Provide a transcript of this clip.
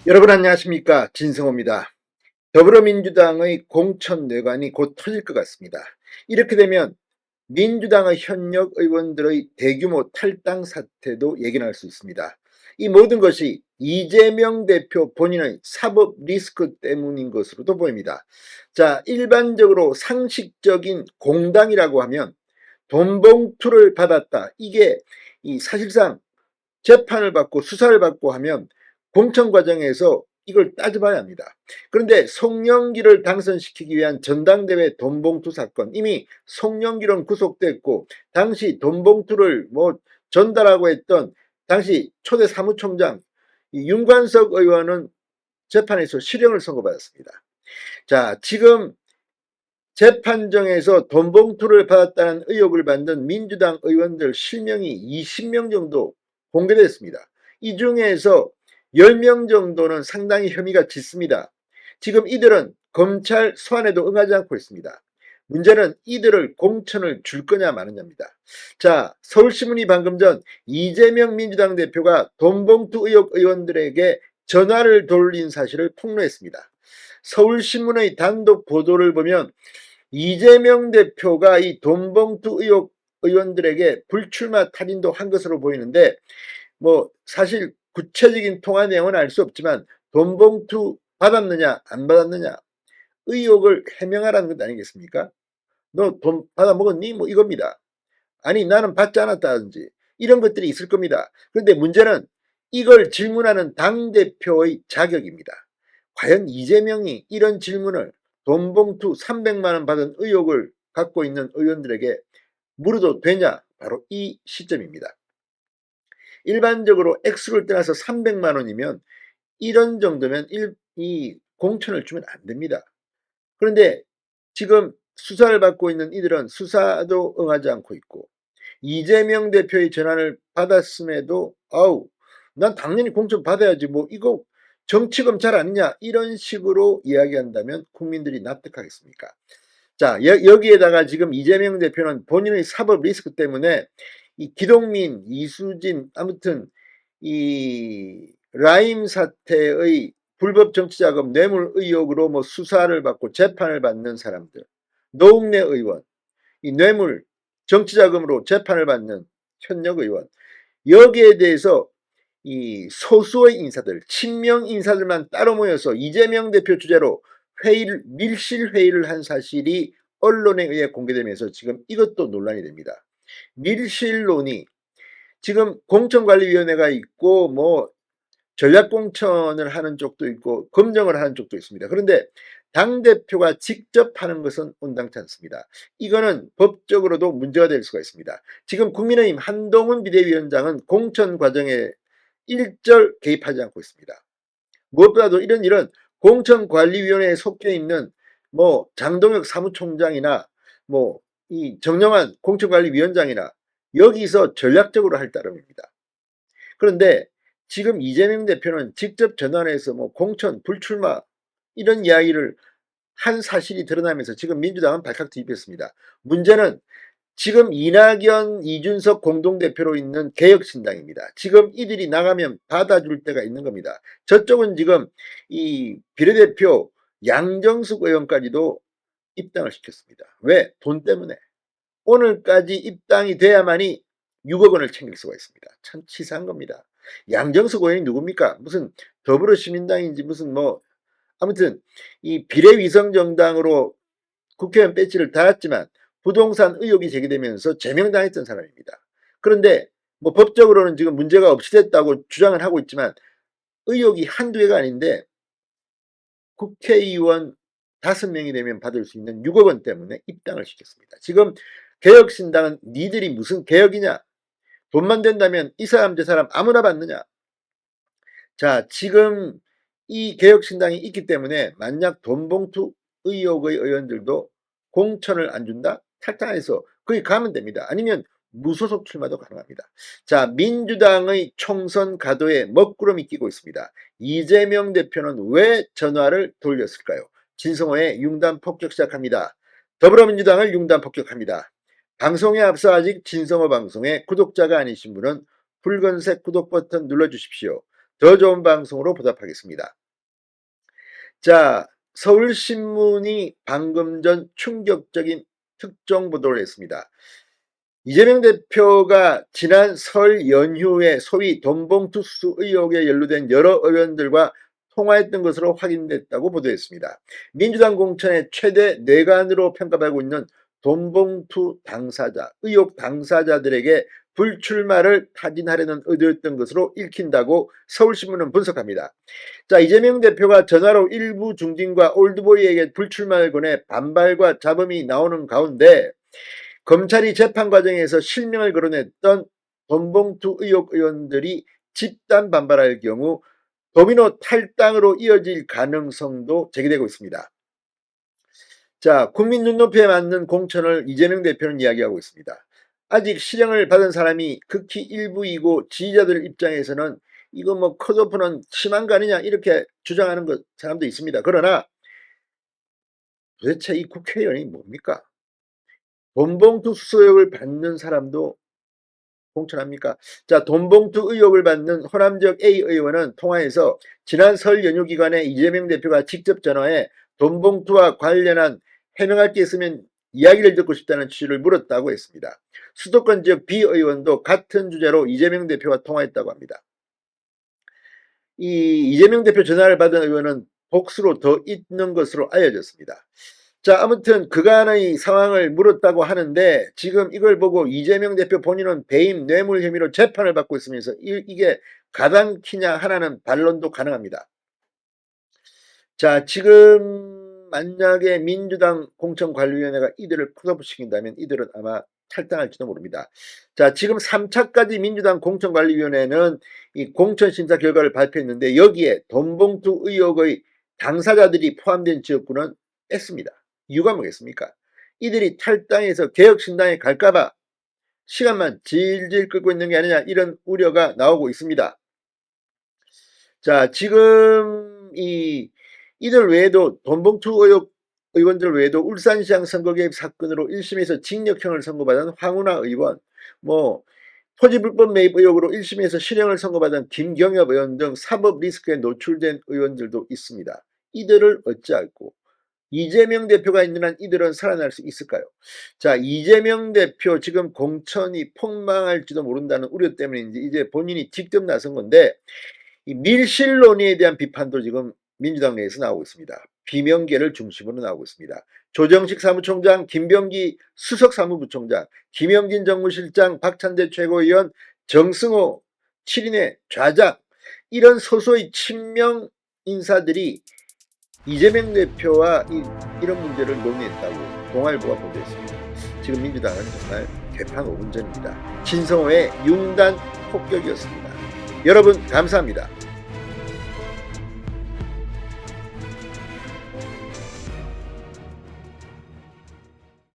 여러분 안녕하십니까, 진성호입니다. 더불어민주당의 공천뇌관이 곧 터질 것 같습니다. 이렇게 되면 민주당의 현역 의원들의 대규모 탈당 사태도 예견할 수 있습니다. 이 모든 것이 이재명 대표 본인의 사법 리스크 때문인 것으로도 보입니다. 자, 일반적으로 상식적인 공당이라고 하면 돈 봉투를 받았다, 이게 사실상 재판을 받고 수사를 받고 하면 공천 과정에서 이걸 따져봐야 합니다. 그런데 송영길을 당선시키기 위한 전당대회 돈봉투 사건, 이미 송영길은 구속됐고 당시 돈봉투를 전달하고 했던 당시 초대 사무총장 윤관석 의원은 재판에서 실형을 선고받았습니다. 자, 지금 재판정에서 돈봉투를 받았다는 의혹을 받는 민주당 의원들 실명이 20명 정도 공개됐습니다. 이 중에서 10명 정도는 상당히 혐의가 짙습니다. 지금 이들은 검찰 소환에도 응하지 않고 있습니다. 문제는 이들을 공천을 줄 거냐 마느냐입니다. 자, 서울신문이 방금 전 이재명 민주당 대표가 돈봉투 의혹 의원들에게 전화를 돌린 사실을 폭로했습니다. 서울신문의 단독 보도를 보면 이재명 대표가 이 돈봉투 의혹 의원들에게 불출마 탈인도 한 것으로 보이는데, 사실 구체적인 통화 내용은 알 수 없지만 돈봉투 받았느냐 안 받았느냐 의혹을 해명하라는 것 아니겠습니까? 너 돈 받아 먹었니? 이겁니다. 아니, 나는 받지 않았다든지 이런 것들이 있을 겁니다. 그런데 문제는 이걸 질문하는 당대표의 자격입니다. 과연 이재명이 이런 질문을 돈봉투 300만 원 받은 의혹을 갖고 있는 의원들에게 물어도 되냐? 바로 이 시점입니다. 일반적으로 액수를 떠나서 300만 원이면 이런 정도면 이 공천을 주면 안 됩니다. 그런데 지금 수사를 받고 있는 이들은 수사도 응하지 않고 있고, 이재명 대표의 전화를 받았음에도 난 당연히 공천 받아야지, 이거 정치검 잘 아니냐, 이런 식으로 이야기한다면 국민들이 납득하겠습니까? 자, 여기에다가 지금 이재명 대표는 본인의 사법 리스크 때문에 이 기동민, 이수진, 아무튼 이 라임 사태의 불법 정치자금 뇌물 의혹으로 수사를 받고 재판을 받는 사람들, 노웅래 의원, 이 뇌물 정치자금으로 재판을 받는 현역 의원, 여기에 대해서 이 소수의 인사들, 친명 인사들만 따로 모여서 이재명 대표 주재로 밀실 회의를 한 사실이 언론에 의해 공개되면서 지금 이것도 논란이 됩니다. 밀실론이 지금 공천관리위원회가 있고 전략공천을 하는 쪽도 있고 검증을 하는 쪽도 있습니다. 그런데 당대표가 직접 하는 것은 온당치 않습니다. 이거는 법적으로도 문제가 될 수가 있습니다. 지금 국민의힘 한동훈 비대위원장은 공천 과정에 일절 개입하지 않고 있습니다. 무엇보다도 이런 일은 공천관리위원회에 속해 있는 장동혁 사무총장이나 이 정영환 공천관리위원장이나 여기서 전략적으로 할 따름입니다. 그런데 지금 이재명 대표는 직접 전환해서 공천 불출마 이런 이야기를 한 사실이 드러나면서 지금 민주당은 발칵 뒤집혔습니다. 문제는 지금 이낙연, 이준석 공동대표로 있는 개혁신당입니다. 지금 이들이 나가면 받아줄 때가 있는 겁니다. 저쪽은 지금 이 비례대표 양정숙 의원까지도 입당을 시켰습니다. 왜? 돈 때문에. 오늘까지 입당이 돼야만이 6억 원을 챙길 수가 있습니다. 참 치사한 겁니다. 양정숙 의원이 누굽니까? 무슨 더불어시민당인지 무슨 아무튼 이 비례위성정당으로 국회의원 배지를 달았지만 부동산 의혹이 제기되면서 제명당했던 사람입니다. 그런데 법적으로는 지금 문제가 없이 됐다고 주장을 하고 있지만 의혹이 한두 개가 아닌데 국회의원 5명이 되면 받을 수 있는 6억 원 때문에 입당을 시켰습니다. 지금 개혁신당은 니들이 무슨 개혁이냐? 돈만 된다면 이 사람 저 사람 아무나 받느냐? 자, 지금 이 개혁신당이 있기 때문에 만약 돈봉투 의혹의 의원들도 공천을 안 준다? 탈당해서 거기 가면 됩니다. 아니면 무소속 출마도 가능합니다. 자, 민주당의 총선 가도에 먹구름이 끼고 있습니다. 이재명 대표는 왜 전화를 돌렸을까요? 진성호의 융단 폭격 시작합니다. 더불어민주당을 융단 폭격합니다. 방송에 앞서 아직 진성호 방송의 구독자가 아니신 분은 붉은색 구독 버튼 눌러주십시오. 더 좋은 방송으로 보답하겠습니다. 자, 서울신문이 방금 전 충격적인 특종 보도를 했습니다. 이재명 대표가 지난 설 연휴에 소위 돈봉투 수수 의혹에 연루된 여러 의원들과 통화했던 것으로 확인됐다고 보도했습니다. 민주당 공천의 최대 뇌관으로 평가받고 있는 돈봉투 당사자, 의혹 당사자들에게 불출마를 타진하려는 의도였던 것으로 읽힌다고 서울신문은 분석합니다. 자, 이재명 대표가 전화로 일부 중진과 올드보이에게 불출마를 권해 반발과 잡음이 나오는 가운데 검찰이 재판 과정에서 실명을 거론했던 돈봉투 의혹 의원들이 집단 반발할 경우 도미노 탈당으로 이어질 가능성도 제기되고 있습니다. 자, 국민 눈높이에 맞는 공천을 이재명 대표는 이야기하고 있습니다. 아직 실형을 받은 사람이 극히 일부이고 지지자들 입장에서는 이거 뭐 컷오프는 심한 거 아니냐 이렇게 주장하는 사람도 있습니다. 그러나 도대체 이 국회의원이 뭡니까? 돈봉투 수수 의혹을 받는 사람도 공천합니까? 자, 돈봉투 의혹을 받는 호남지역 A 의원은 통화에서 지난 설 연휴 기간에 이재명 대표가 직접 전화해 돈봉투와 관련한 해명할 게 있으면 이야기를 듣고 싶다는 취지를 물었다고 했습니다. 수도권 지역 B 의원도 같은 주제로 이재명 대표와 통화했다고 합니다. 이재명 대표 전화를 받은 의원은 복수로 더 있는 것으로 알려졌습니다. 자, 아무튼 그간의 상황을 물었다고 하는데 지금 이걸 보고 이재명 대표 본인은 배임 뇌물 혐의로 재판을 받고 있으면서 이게 가당키냐 하나는 반론도 가능합니다. 자, 지금 만약에 민주당 공천관리위원회가 이들을 컷오프시킨다면 이들은 아마 탈당할지도 모릅니다. 자, 지금 3차까지 민주당 공천관리위원회는 이 공천심사 결과를 발표했는데 여기에 돈봉투 의혹의 당사자들이 포함된 지역구는 뺐습니다. 이유가 뭐겠습니까? 이들이 탈당해서 개혁신당에 갈까봐 시간만 질질 끌고 있는 게 아니냐 이런 우려가 나오고 있습니다. 자, 지금 이들 외에도 돈봉투 의혹 의원들 외에도 울산시장 선거 개입 사건으로 1심에서 징역형을 선고받은 황운하 의원, 토지 불법 매입 의혹으로 1심에서 실형을 선고받은 김경엽 의원 등 사법 리스크에 노출된 의원들도 있습니다. 이들을 어찌할꼬 이재명 대표가 있는 한 이들은 살아날 수 있을까요? 자, 이재명 대표 지금 공천이 폭망할지도 모른다는 우려 때문인지 이제 본인이 직접 나선 건데 이 밀실 논의에 대한 비판도 지금 민주당 내에서 나오고 있습니다. 비명계를 중심으로 나오고 있습니다. 조정식 사무총장, 김병기 수석 사무부총장, 김영진 정무실장, 박찬대 최고위원, 정승호 7인의 좌장 이런 소소의 친명 인사들이 이재명 대표와 이런 문제를 논의했다고 동아일보가 보도했습니다. 지금 민주당은 정말 개판 5분 전입니다. 진성호의 융단 폭격이었습니다. 여러분 감사합니다.